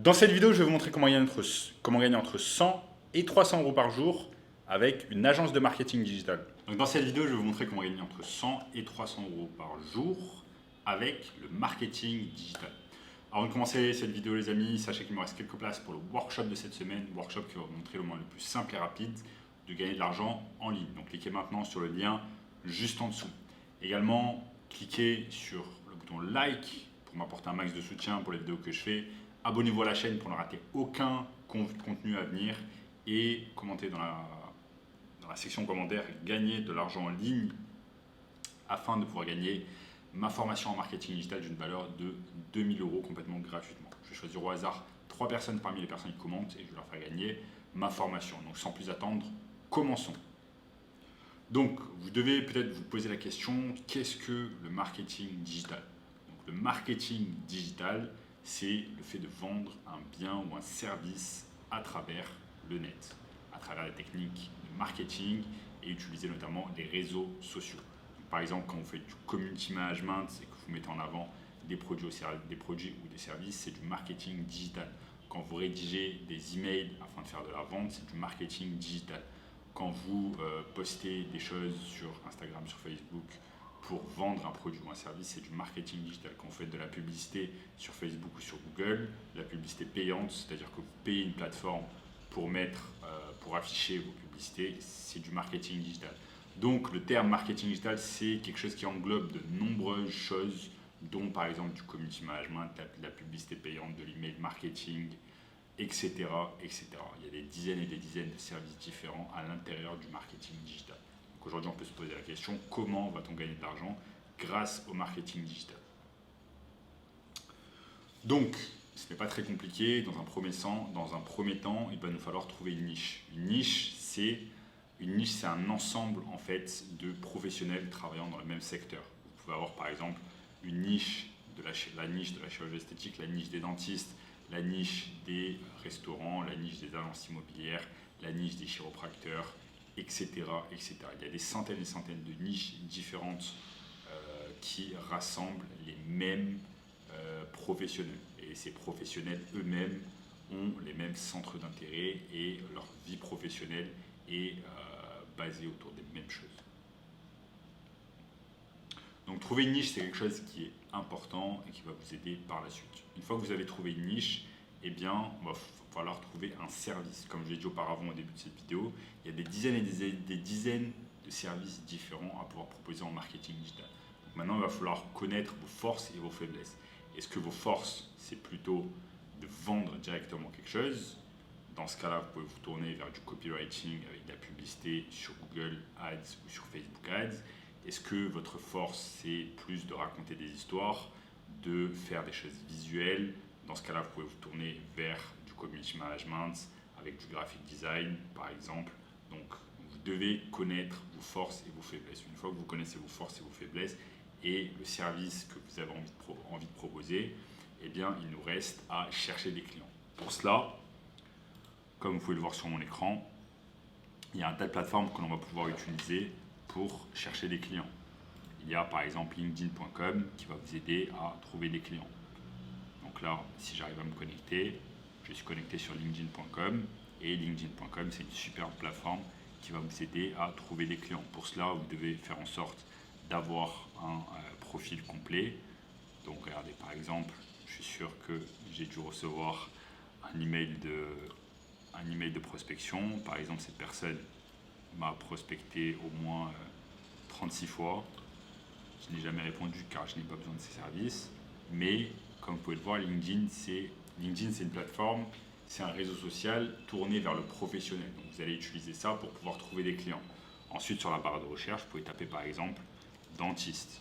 Dans cette vidéo, je vais vous montrer comment gagner entre 100 et 300 euros par jour avec une agence de marketing digital. Donc dans cette vidéo, je vais vous montrer comment gagner entre 100 et 300 euros par jour avec le marketing digital. Avant de commencer cette vidéo, les amis, sachez qu'il me reste quelques places pour le workshop de cette semaine, workshop qui va vous montrer le moyen le plus simple et rapide de gagner de l'argent en ligne. Donc cliquez maintenant sur le lien juste en dessous. Également, cliquez sur le bouton like pour m'apporter un max de soutien pour les vidéos que je fais. Abonnez-vous à la chaîne pour ne rater aucun contenu à venir et commentez dans la section commentaires gagner de l'argent en ligne afin de pouvoir gagner ma formation en marketing digital d'une valeur de 2000 euros complètement gratuitement. Je vais choisir au hasard 3 personnes parmi les personnes qui commentent et je vais leur faire gagner ma formation. Donc sans plus attendre, commençons. Donc vous devez peut-être vous poser la question, qu'est-ce que le marketing digital? Donc, le marketing digital, c'est le fait de vendre un bien ou un service à travers le net, à travers les techniques de marketing et utiliser notamment les réseaux sociaux. Donc, par exemple, quand vous faites du community management et que vous mettez en avant des produits ou des services, c'est du marketing digital. Quand vous rédigez des emails afin de faire de la vente, c'est du marketing digital. Quand vous postez des choses sur Instagram, sur Facebook, pour vendre un produit ou un service, c'est du marketing digital. Quand vous faites de la publicité sur Facebook ou sur Google, la publicité payante, c'est-à-dire que vous payez une plateforme pour afficher vos publicités, c'est du marketing digital. Donc le terme marketing digital, c'est quelque chose qui englobe de nombreuses choses, dont par exemple du community management, de la publicité payante, de l'email marketing, etc., etc. Il y a des dizaines et des dizaines de services différents à l'intérieur du marketing digital. Donc aujourd'hui, on peut se poser la question, comment va-t-on gagner de l'argent grâce au marketing digital? Donc, ce n'est pas très compliqué. Dans un premier temps, il va nous falloir trouver une niche. Une niche, c'est un ensemble en fait de professionnels travaillant dans le même secteur. Vous pouvez avoir par exemple une niche la niche de la chirurgie esthétique, la niche des dentistes, la niche des restaurants, la niche des agences immobilières, la niche des chiropracteurs, etc., etc. Il y a des centaines et des centaines de niches différentes qui rassemblent les mêmes professionnels. Et ces professionnels eux-mêmes ont les mêmes centres d'intérêt et leur vie professionnelle est basée autour des mêmes choses. Donc trouver une niche, c'est quelque chose qui est important et qui va vous aider par la suite. Une fois que vous avez trouvé une niche, eh bien, il va falloir trouver un service. Comme je l'ai dit auparavant au début de cette vidéo, il y a des dizaines et des dizaines de services différents à pouvoir proposer en marketing digital. Donc maintenant, il va falloir connaître vos forces et vos faiblesses. Est-ce que vos forces, c'est plutôt de vendre directement quelque chose? Dans ce cas-là, vous pouvez vous tourner vers du copywriting avec de la publicité sur Google Ads ou sur Facebook Ads. Est-ce que votre force, c'est plus de raconter des histoires, de faire des choses visuelles? Dans ce cas-là, vous pouvez vous tourner vers du community management avec du graphic design, par exemple. Donc, vous devez connaître vos forces et vos faiblesses. Une fois que vous connaissez vos forces et vos faiblesses et le service que vous avez envie de proposer, eh bien, il nous reste à chercher des clients. Pour cela, comme vous pouvez le voir sur mon écran, il y a un tas de plateformes que l'on va pouvoir utiliser pour chercher des clients. Il y a par exemple LinkedIn.com qui va vous aider à trouver des clients. Donc là, si j'arrive à me connecter, je suis connecté sur LinkedIn.com et LinkedIn.com, c'est une superbe plateforme qui va vous aider à trouver des clients. Pour cela, vous devez faire en sorte d'avoir un profil complet. Donc regardez, par exemple, je suis sûr que j'ai dû recevoir un email de prospection. Par exemple, cette personne m'a prospecté au moins 36 fois. Je n'ai jamais répondu car je n'ai pas besoin de ces services. Mais comme vous pouvez le voir, LinkedIn, c'est une plateforme, c'est un réseau social tourné vers le professionnel. Donc vous allez utiliser ça pour pouvoir trouver des clients. Ensuite, sur la barre de recherche, vous pouvez taper par exemple dentiste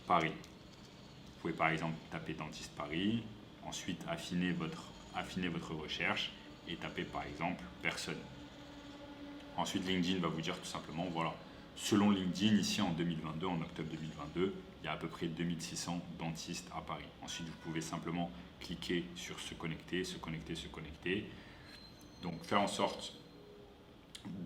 Paris. Vous pouvez par exemple taper dentiste Paris, ensuite affiner votre recherche et taper par exemple personne. Ensuite, LinkedIn va vous dire tout simplement, voilà, selon LinkedIn, ici en 2022, en octobre 2022, il y a à peu près 2600 dentistes à Paris. Ensuite, vous pouvez simplement cliquer sur se connecter. Donc, faire en sorte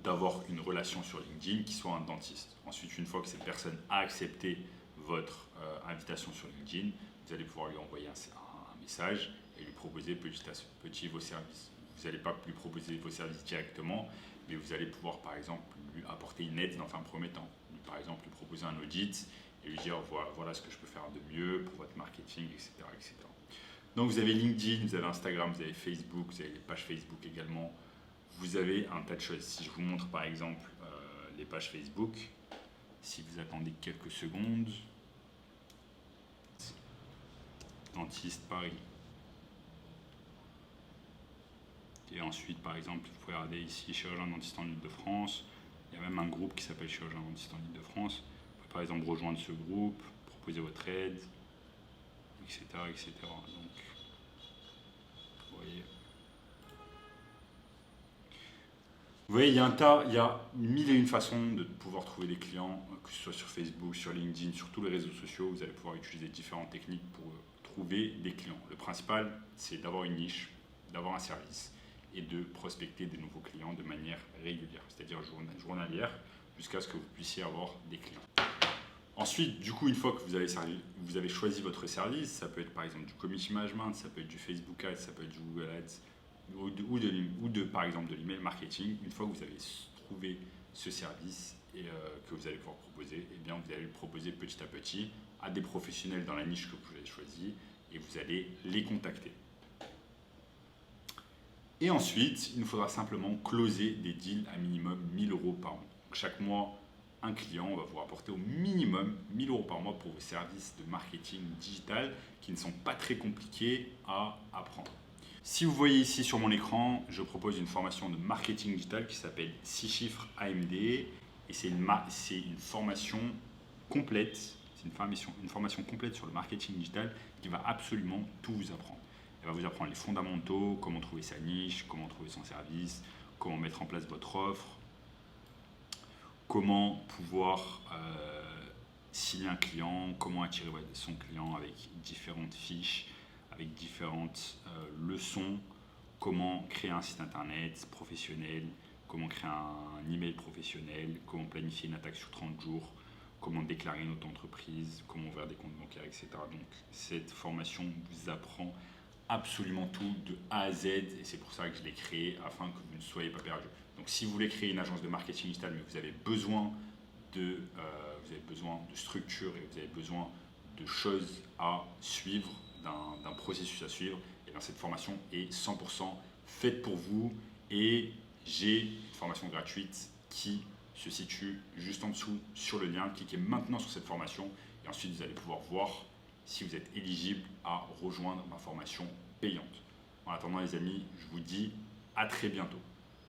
d'avoir une relation sur LinkedIn qui soit un dentiste. Ensuite, une fois que cette personne a accepté votre invitation sur LinkedIn, vous allez pouvoir lui envoyer un message et lui proposer petit à petit vos services. Vous n'allez pas lui proposer vos services directement, mais vous allez pouvoir par exemple lui apporter une aide dans un premier temps. Par exemple, lui proposer un audit et lui dire voilà ce que je peux faire de mieux pour votre marketing, etc. etc. Donc vous avez LinkedIn, vous avez Instagram, vous avez Facebook, vous avez les pages Facebook également. Vous avez un tas de choses. Si je vous montre par exemple les pages Facebook, si vous attendez quelques secondes, Dentiste Paris. Et ensuite, par exemple, vous pouvez regarder ici chirurgien dentiste en Ile-de-France. Il y a même un groupe qui s'appelle chirurgien dentiste en Ile-de-France. Vous pouvez par exemple rejoindre ce groupe, proposer votre aide, etc. etc. Donc, vous voyez, il y a mille et une façons de pouvoir trouver des clients, que ce soit sur Facebook, sur LinkedIn, sur tous les réseaux sociaux. Vous allez pouvoir utiliser différentes techniques pour trouver des clients. Le principal, c'est d'avoir une niche, d'avoir un service et de prospecter des nouveaux clients de manière régulière, c'est-à-dire journalière, jusqu'à ce que vous puissiez avoir des clients. Ensuite, du coup, une fois que vous avez choisi votre service, ça peut être par exemple du community management, ça peut être du Facebook Ads, ça peut être du Google Ads, par exemple de l'email marketing. Une fois que vous avez trouvé ce service et que vous allez pouvoir proposer, eh bien, vous allez le proposer petit à petit à des professionnels dans la niche que vous avez choisie et vous allez les contacter. Et ensuite, il nous faudra simplement closer des deals à minimum 1 000 € par mois. Donc, chaque mois, un client va vous rapporter au minimum 1 000 € par mois pour vos services de marketing digital qui ne sont pas très compliqués à apprendre. Si vous voyez ici sur mon écran, je propose une formation de marketing digital qui s'appelle 6 chiffres AMD et c'est une formation complète, une formation complète sur le marketing digital qui va absolument tout vous apprendre. Elle va vous apprendre les fondamentaux, comment trouver sa niche, comment trouver son service, comment mettre en place votre offre, comment pouvoir signer un client, comment attirer son client avec différentes fiches, avec différentes leçons, comment créer un site internet professionnel, comment créer un email professionnel, comment planifier une attaque sur 30 jours, comment déclarer une auto-entreprise, comment ouvrir des comptes bancaires, etc. Donc cette formation vous apprend absolument tout de A à Z et c'est pour ça que je l'ai créé afin que vous ne soyez pas perdu. Donc si vous voulez créer une agence de marketing digital mais vous avez besoin de structure et vous avez besoin de choses à suivre, d'un processus à suivre, et bien cette formation est 100% faite pour vous et j'ai une formation gratuite qui se situe juste en dessous sur le lien. Cliquez maintenant sur cette formation et ensuite vous allez pouvoir voir si vous êtes éligible à rejoindre ma formation payante. En attendant les amis, je vous dis à très bientôt.